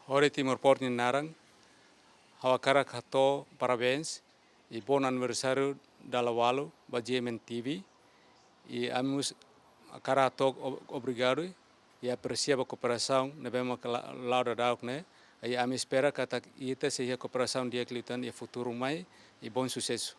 Hore Timor Porto Narang, hawakara kato parabéns e bom aniversário da Lawalo, ba GMN TV. E amus cara to obrigado e aprecia a cooperação, ne bema lauda dauk ne. E ami espera kata ita seja cooperação dia klitan e futuro mai e bom sucesso.